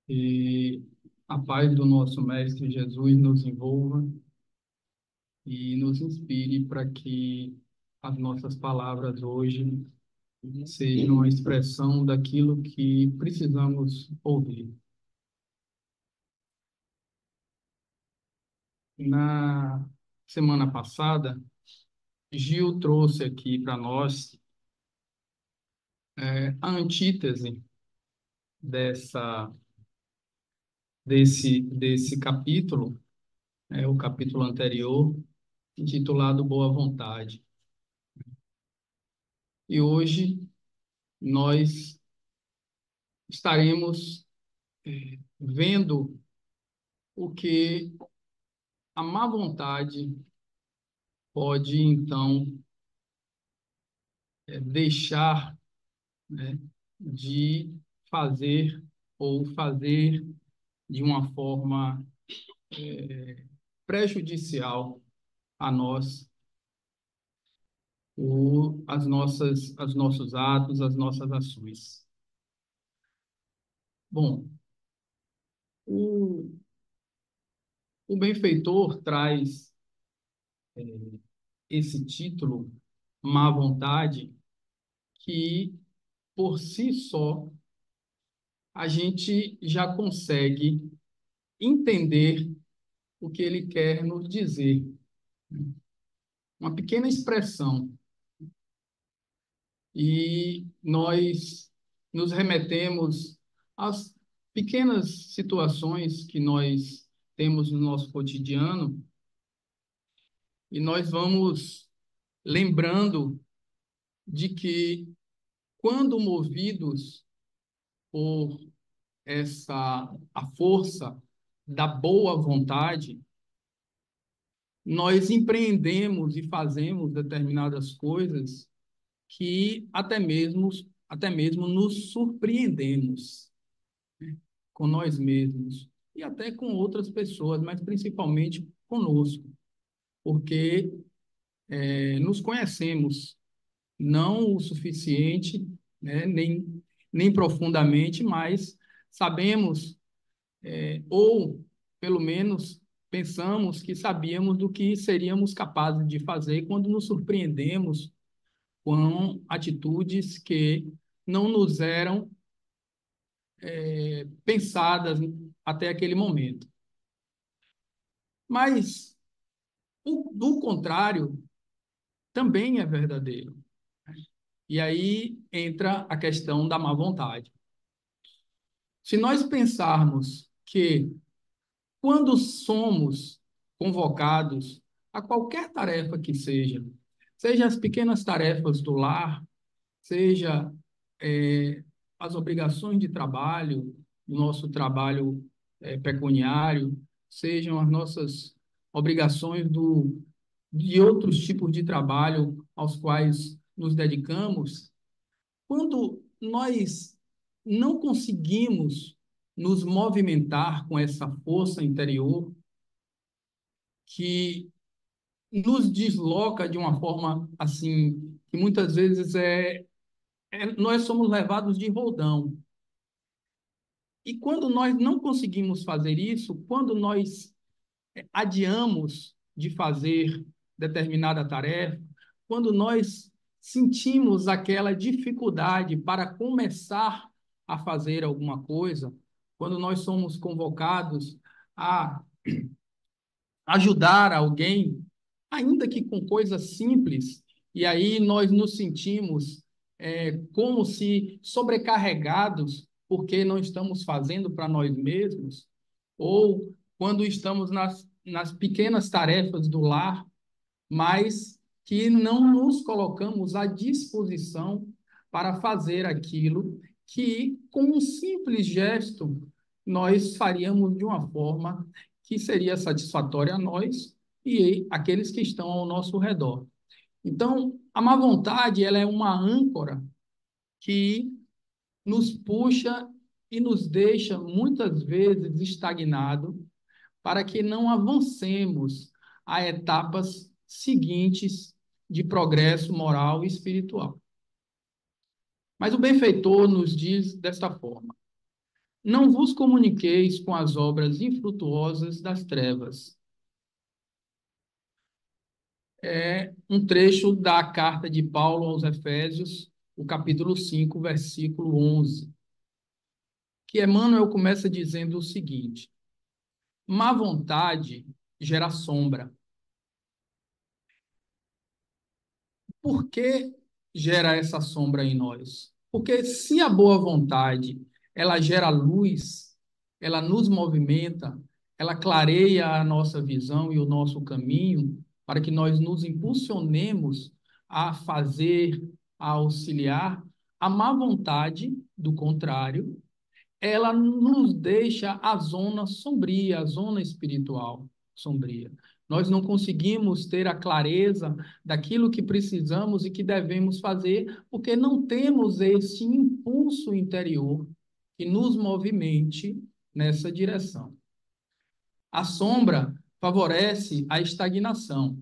E a paz do nosso Mestre Jesus nos envolva e nos inspire para que as nossas palavras hoje sejam uma expressão daquilo que precisamos ouvir. Na semana passada, Gil trouxe aqui para nós a antítese dessa, desse capítulo, o capítulo anterior, intitulado Boa Vontade. E hoje nós estaremos vendo o que a má vontade pode, então, deixar, né, de fazer ou fazer de uma forma prejudicial a nós, os nossos atos, as nossas ações. Bom, o, o benfeitor traz esse título, má vontade, que por si só a gente já consegue entender o que ele quer nos dizer. Uma pequena expressão. E nós nos remetemos às pequenas situações que nós temos no nosso cotidiano e nós vamos lembrando de que, quando movidos por a força da boa vontade, nós empreendemos e fazemos determinadas coisas que até mesmo nos surpreendemos com nós mesmos e até com outras pessoas, mas principalmente conosco, porque nos conhecemos não o suficiente, né, nem profundamente, mas sabemos, ou pelo menos pensamos que sabíamos do que seríamos capazes de fazer quando nos surpreendemos com atitudes que não nos eram pensadas até aquele momento. Mas do contrário também é verdadeiro. E aí entra a questão da má vontade. Se nós pensarmos que, quando somos convocados a qualquer tarefa que seja as pequenas tarefas do lar, seja as obrigações de trabalho, o nosso trabalho pecuniário, sejam as nossas obrigações de outros tipos de trabalho aos quais nos dedicamos, quando nós não conseguimos nos movimentar com essa força interior que nos desloca de uma forma assim, que muitas vezes nós somos levados de roldão. E quando nós não conseguimos fazer isso, quando nós adiamos de fazer determinada tarefa, quando nós sentimos aquela dificuldade para começar a fazer alguma coisa, quando nós somos convocados a ajudar alguém, ainda que com coisas simples, e aí nós nos sentimos como se sobrecarregados porque não estamos fazendo para nós mesmos, ou quando estamos nas pequenas tarefas do lar, mas que não nos colocamos à disposição para fazer aquilo que, com um simples gesto, nós faríamos de uma forma que seria satisfatória a nós e aqueles que estão ao nosso redor. Então, a má vontade, ela é uma âncora que nos puxa e nos deixa muitas vezes estagnado para que não avancemos a etapas seguintes de progresso moral e espiritual. Mas o benfeitor nos diz desta forma: Não vos comuniqueis com as obras infrutuosas das trevas. É um trecho da carta de Paulo aos Efésios, o capítulo 5, versículo 11, que Emmanuel começa dizendo o seguinte: má vontade gera sombra. Por que gera essa sombra em nós? Porque se a boa vontade, ela gera luz, ela nos movimenta, ela clareia a nossa visão e o nosso caminho para que nós nos impulsionemos a fazer, a auxiliar. A má vontade, do contrário, ela nos deixa a zona sombria, a zona espiritual sombria. Nós não conseguimos ter a clareza daquilo que precisamos e que devemos fazer, porque não temos esse impulso interior que nos movimente nessa direção. A sombra favorece a estagnação.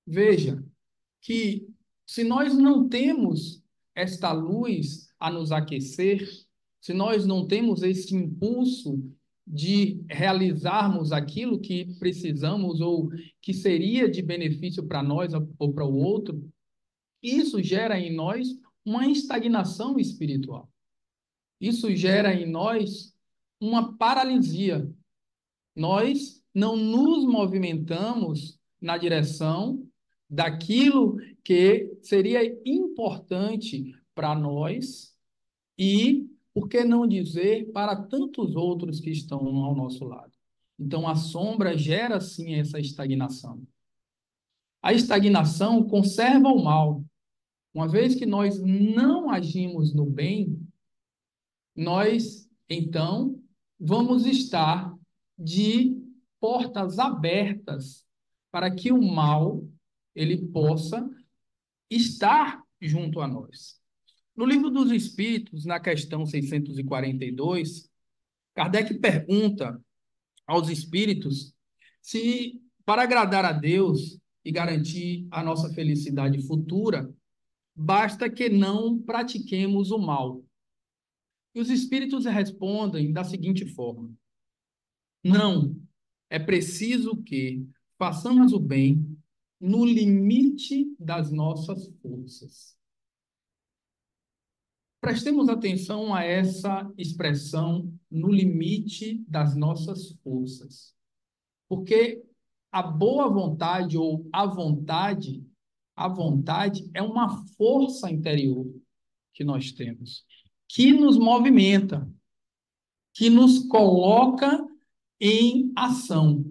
Veja que se nós não temos esta luz a nos aquecer, se nós não temos esse impulso de realizarmos aquilo que precisamos ou que seria de benefício para nós ou para o outro, isso gera em nós uma estagnação espiritual. Isso gera em nós uma paralisia. Nós não nos movimentamos na direção daquilo que seria importante para nós e, por que não dizer, para tantos outros que estão ao nosso lado. Então, a sombra gera, sim, essa estagnação. A estagnação conserva o mal. Uma vez que nós não agimos no bem, nós, então, vamos estar de portas abertas para que o mal ele possa estar junto a nós. No Livro dos Espíritos, na questão 642, Kardec pergunta aos espíritos se, para agradar a Deus e garantir a nossa felicidade futura, basta que não pratiquemos o mal. E os espíritos respondem da seguinte forma: não, é preciso que façamos o bem no limite das nossas forças. Prestemos atenção a essa expressão, no limite das nossas forças. Porque a boa vontade ou a vontade é uma força interior que nós temos, que nos movimenta, que nos coloca em ação.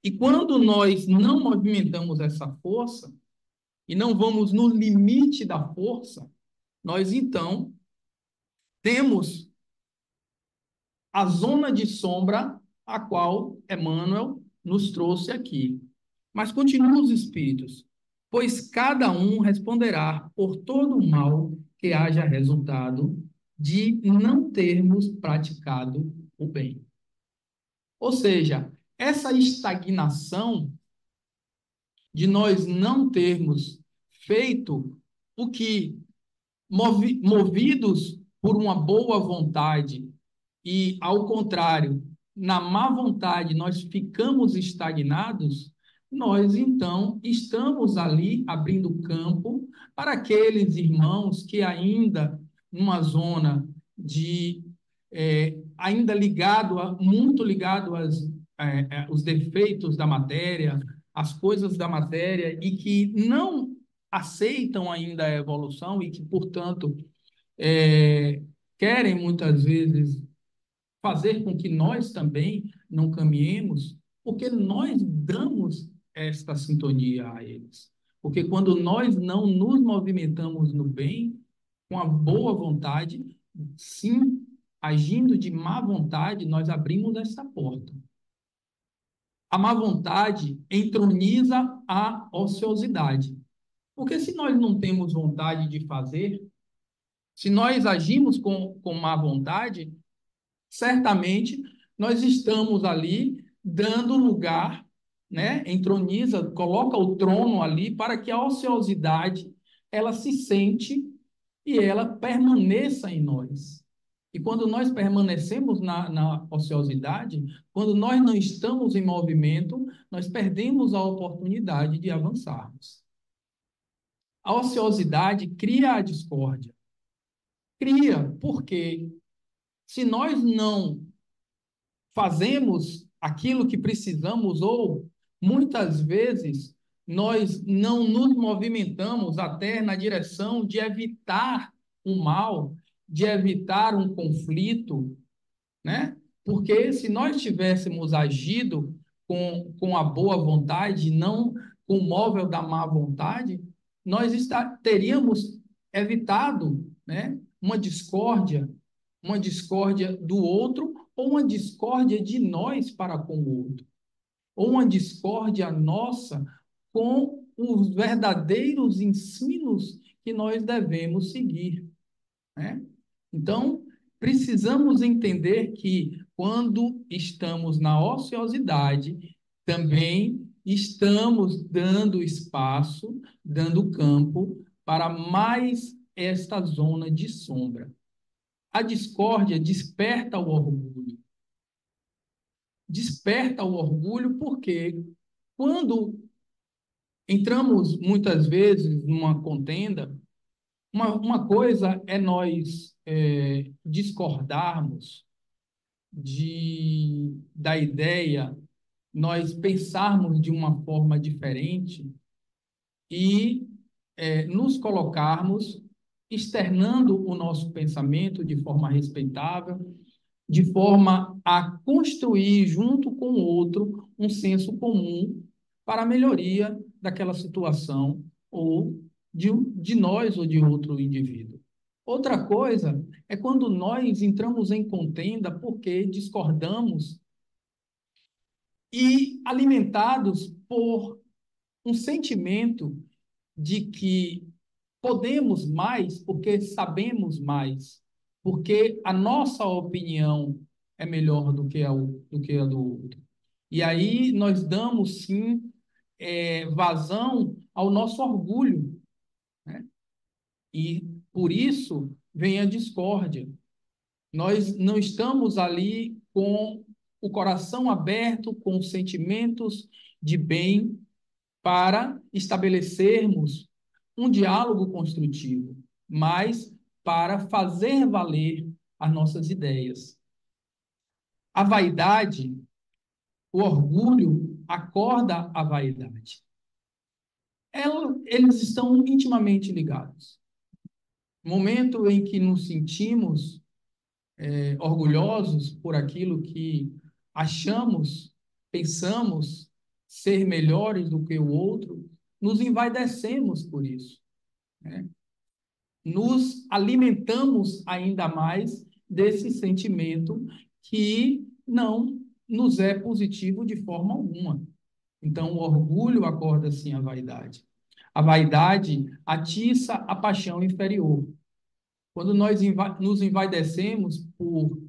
E quando nós não movimentamos essa força e não vamos no limite da força, nós então temos a zona de sombra a qual Emmanuel nos trouxe aqui. Mas continuam os espíritos, pois cada um responderá por todo o mal que haja resultado de não termos praticado o bem. Ou seja, essa estagnação de nós não termos feito o que, movidos por uma boa vontade, e, ao contrário, na má vontade nós ficamos estagnados, nós então estamos ali abrindo campo para aqueles irmãos que ainda numa zona de ainda muito ligado os defeitos da matéria, as coisas da matéria e que não aceitam ainda a evolução e que, portanto, é, querem muitas vezes fazer com que nós também não caminhemos, porque nós damos esta sintonia a eles. Porque quando nós não nos movimentamos no bem, com a boa vontade, sim, agindo de má vontade, nós abrimos essa porta. A má vontade entroniza a ociosidade. Porque se nós não temos vontade de fazer, se nós agimos com má vontade, certamente nós estamos ali dando lugar, né? Entroniza, coloca o trono ali para que a ociosidade ela se sente e ela permaneça em nós. E quando nós permanecemos na ociosidade, quando nós não estamos em movimento, nós perdemos a oportunidade de avançarmos. A ociosidade cria a discórdia. Cria, porque se nós não fazemos aquilo que precisamos, ou muitas vezes nós não nos movimentamos até na direção de evitar um mal, de evitar um conflito, né? Porque se nós tivéssemos agido com a boa vontade, não com o móvel da má vontade, nós teríamos evitado, né, uma discórdia do outro, ou uma discórdia de nós para com o outro, ou uma discórdia nossa com os verdadeiros ensinos que nós devemos seguir, né? Então, precisamos entender que quando estamos na ociosidade, também estamos dando espaço, dando campo para mais esta zona de sombra. A discórdia desperta o orgulho. Desperta o orgulho porque quando entramos muitas vezes numa contenda, uma coisa é nós discordarmos da ideia, nós pensarmos de uma forma diferente e nos colocarmos externando o nosso pensamento de forma respeitável, de forma a construir junto com o outro um senso comum para a melhoria daquela situação ou de nós ou de outro indivíduo. Outra coisa é quando nós entramos em contenda porque discordamos e alimentados por um sentimento de que podemos mais porque sabemos mais, porque a nossa opinião é melhor do que a do outro. E aí nós damos, sim, vazão ao nosso orgulho, né? E por isso vem a discórdia. Nós não estamos ali com o coração aberto, com sentimentos de bem, para estabelecermos um diálogo construtivo, mas para fazer valer as nossas ideias. A vaidade, o orgulho, acorda a vaidade. Eles estão intimamente ligados. No momento em que nos sentimos orgulhosos por aquilo que achamos, pensamos ser melhores do que o outro, nos envaidecemos por isso, né? Nos alimentamos ainda mais desse sentimento que não nos é positivo de forma alguma. Então, o orgulho acorda, sim, a vaidade. A vaidade atiça a paixão inferior. Quando nós nos envaidecemos por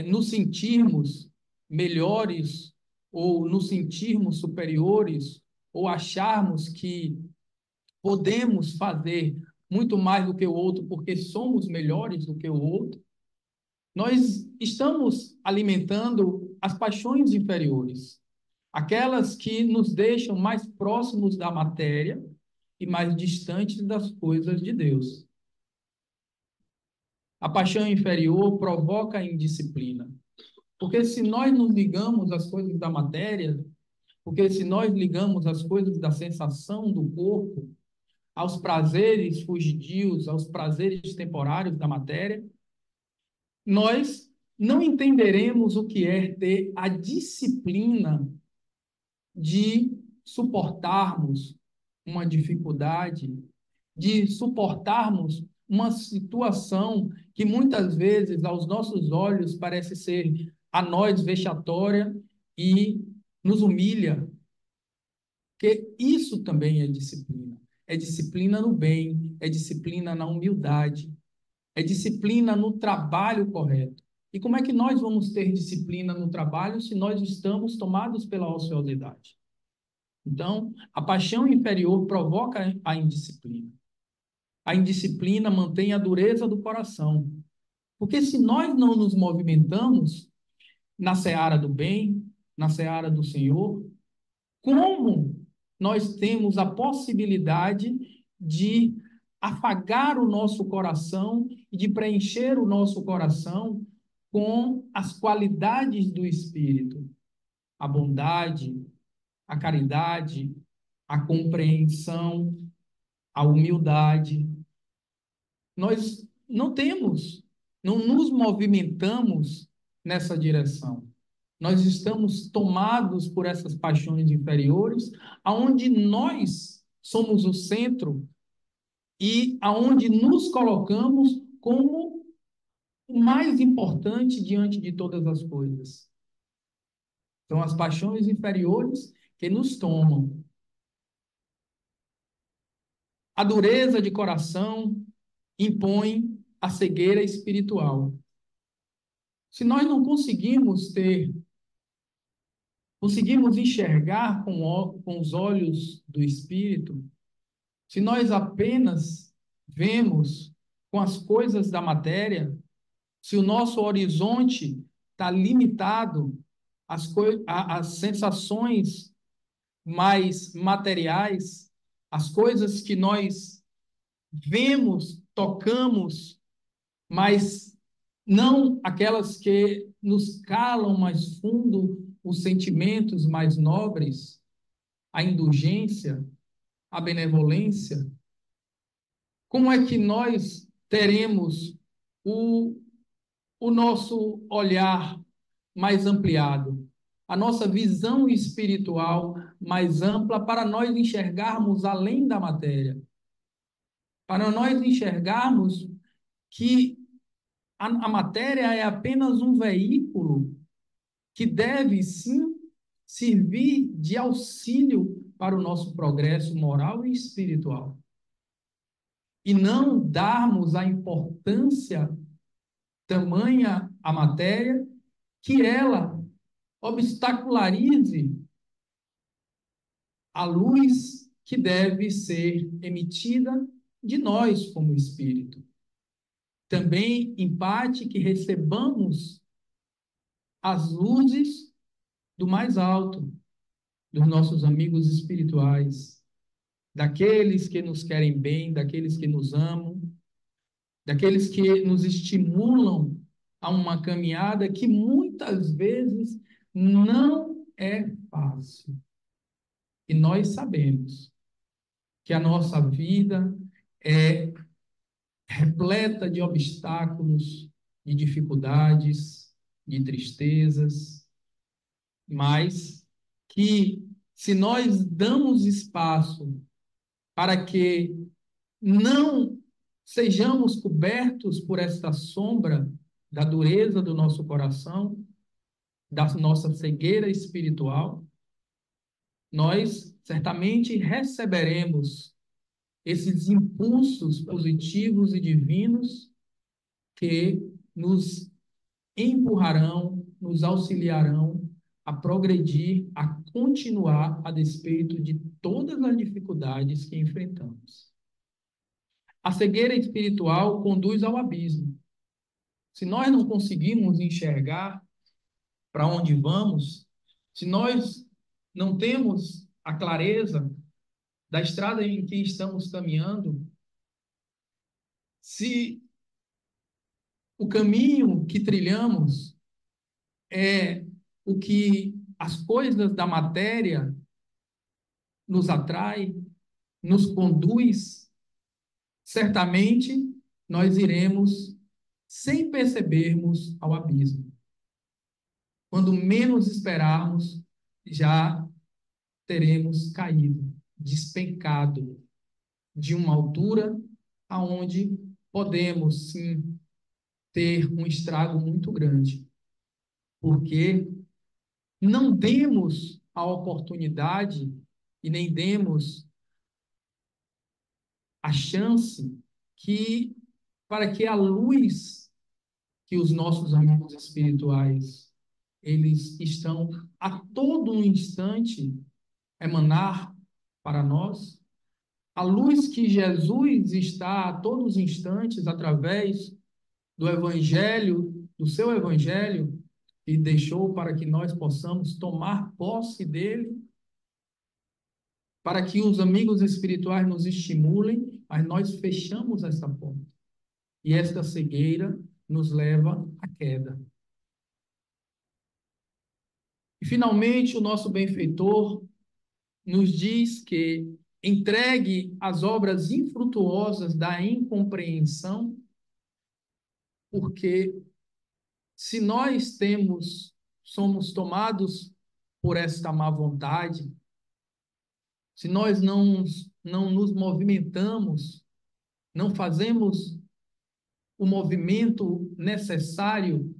nos sentirmos melhores ou nos sentirmos superiores ou acharmos que podemos fazer muito mais do que o outro porque somos melhores do que o outro, nós estamos alimentando as paixões inferiores, aquelas que nos deixam mais próximos da matéria e mais distantes das coisas de Deus. A paixão inferior provoca a indisciplina. Porque se nós nos ligamos às coisas da matéria, porque se nós ligamos às coisas da sensação do corpo, aos prazeres fugidios, aos prazeres temporários da matéria, nós não entenderemos o que é ter a disciplina de suportarmos uma dificuldade, de suportarmos uma situação que muitas vezes, aos nossos olhos, parece ser a nós vexatória e nos humilha. Porque isso também é disciplina. É disciplina no bem, é disciplina na humildade, é disciplina no trabalho correto. E como é que nós vamos ter disciplina no trabalho se nós estamos tomados pela ociosidade? Então, a paixão inferior provoca a indisciplina. A indisciplina mantém a dureza do coração. Porque se nós não nos movimentamos na seara do bem, na seara do Senhor, como nós temos a possibilidade de afagar o nosso coração e de preencher o nosso coração com as qualidades do Espírito, a bondade, a caridade, a compreensão, a humildade. Nós não temos, não nos movimentamos nessa direção. Nós estamos tomados por essas paixões inferiores, aonde nós somos o centro e aonde nos colocamos como o mais importante diante de todas as coisas. São as paixões inferiores que nos tomam. A dureza de coração impõe a cegueira espiritual. Se nós não conseguimos enxergar com os olhos do Espírito, se nós apenas vemos com as coisas da matéria, se o nosso horizonte está limitado às sensações mais materiais, as coisas que nós vemos, tocamos, mas não aquelas que nos calam mais fundo os sentimentos mais nobres, a indulgência, a benevolência. Como é que nós teremos o, o nosso olhar mais ampliado, a nossa visão espiritual mais ampla para nós enxergarmos além da matéria, para nós enxergarmos que a matéria é apenas um veículo que deve, sim, servir de auxílio para o nosso progresso moral e espiritual. E não darmos a importância tamanha à matéria que ela obstacularize a luz que deve ser emitida de nós como espírito. Também empate que recebamos as luzes do mais alto, dos nossos amigos espirituais, daqueles que nos querem bem, daqueles que nos amam, daqueles que nos estimulam a uma caminhada que muitas vezes não é fácil. E nós sabemos que a nossa vida é repleta de obstáculos, de dificuldades, de tristezas, mas que se nós damos espaço para que não sejamos cobertos por esta sombra da dureza do nosso coração, da nossa cegueira espiritual, nós certamente receberemos esses impulsos positivos e divinos que nos empurrarão, nos auxiliarão a progredir, a continuar a despeito de todas as dificuldades que enfrentamos. A cegueira espiritual conduz ao abismo. Se nós não conseguimos enxergar para onde vamos, se nós não temos a clareza da estrada em que estamos caminhando, se o caminho que trilhamos é o que as coisas da matéria nos atrai, nos conduz, certamente nós iremos, sem percebermos, ao abismo. Quando menos esperarmos, já teremos caído, despencado de uma altura aonde podemos, sim, ter um estrago muito grande, porque não demos a oportunidade e nem demos a chance para que a luz que os nossos amigos espirituais eles estão a todo um instante emanar para nós, a luz que Jesus está a todos os instantes através do Evangelho, do seu Evangelho, e deixou para que nós possamos tomar posse dele, para que os amigos espirituais nos estimulem, mas nós fechamos essa porta. E esta cegueira nos leva à queda. E, finalmente, o nosso benfeitor nos diz que entregue as obras infrutuosas da incompreensão, porque se nós somos tomados por esta má vontade, se nós não nos movimentamos, não fazemos o movimento necessário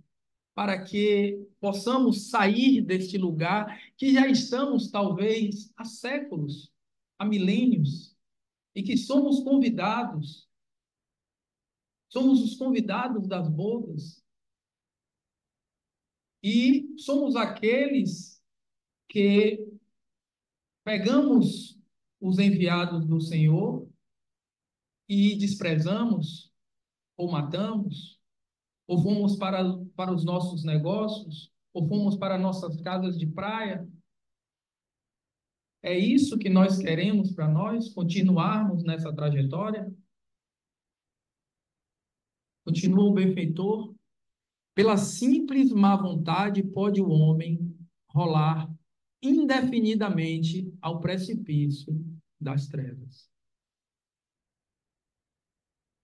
para que possamos sair deste lugar que já estamos, talvez, há séculos, há milênios, e que somos os convidados das bodas, e somos aqueles que pegamos os enviados do Senhor e desprezamos, ou matamos, ou fomos para os nossos negócios, ou fomos para nossas casas de praia. É isso que nós queremos para nós, continuarmos nessa trajetória? Continua o benfeitor. Pela simples má vontade pode o homem rolar indefinidamente ao precipício das trevas.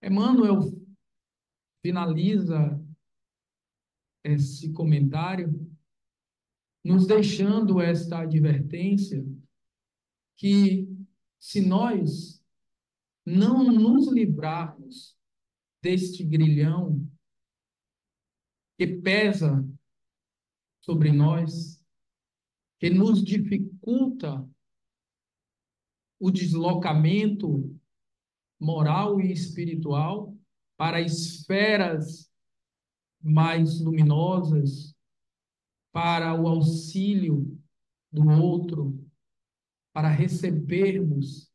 Emmanuel finaliza esse comentário nos deixando esta advertência que, se nós não nos livrarmos deste grilhão que pesa sobre nós, que nos dificulta o deslocamento moral e espiritual para esferas mais luminosas, para o auxílio do outro, para recebermos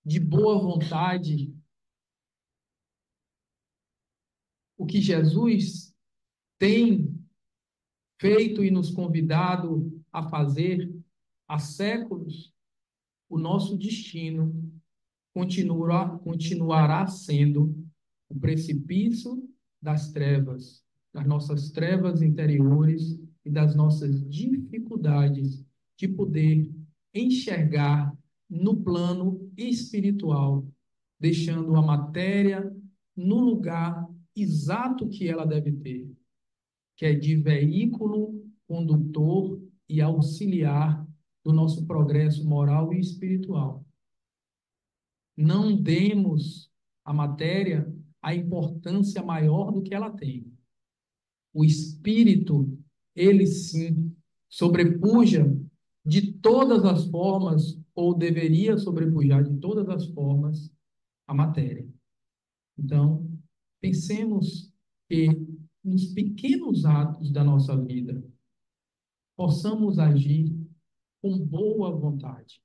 de boa vontade o que Jesus tem feito e nos convidado a fazer há séculos. O nosso destino continuará sendo o precipício das trevas, das nossas trevas interiores e das nossas dificuldades de poder enxergar no plano espiritual, deixando a matéria no lugar exato que ela deve ter, que é de veículo, condutor e auxiliar do nosso progresso moral e espiritual. Não demos à matéria a importância maior do que ela tem. O espírito, ele sim, sobrepuja de todas as formas, ou deveria sobrepujar de todas as formas, a matéria. Então, pensemos que nos pequenos atos da nossa vida possamos agir com boa vontade,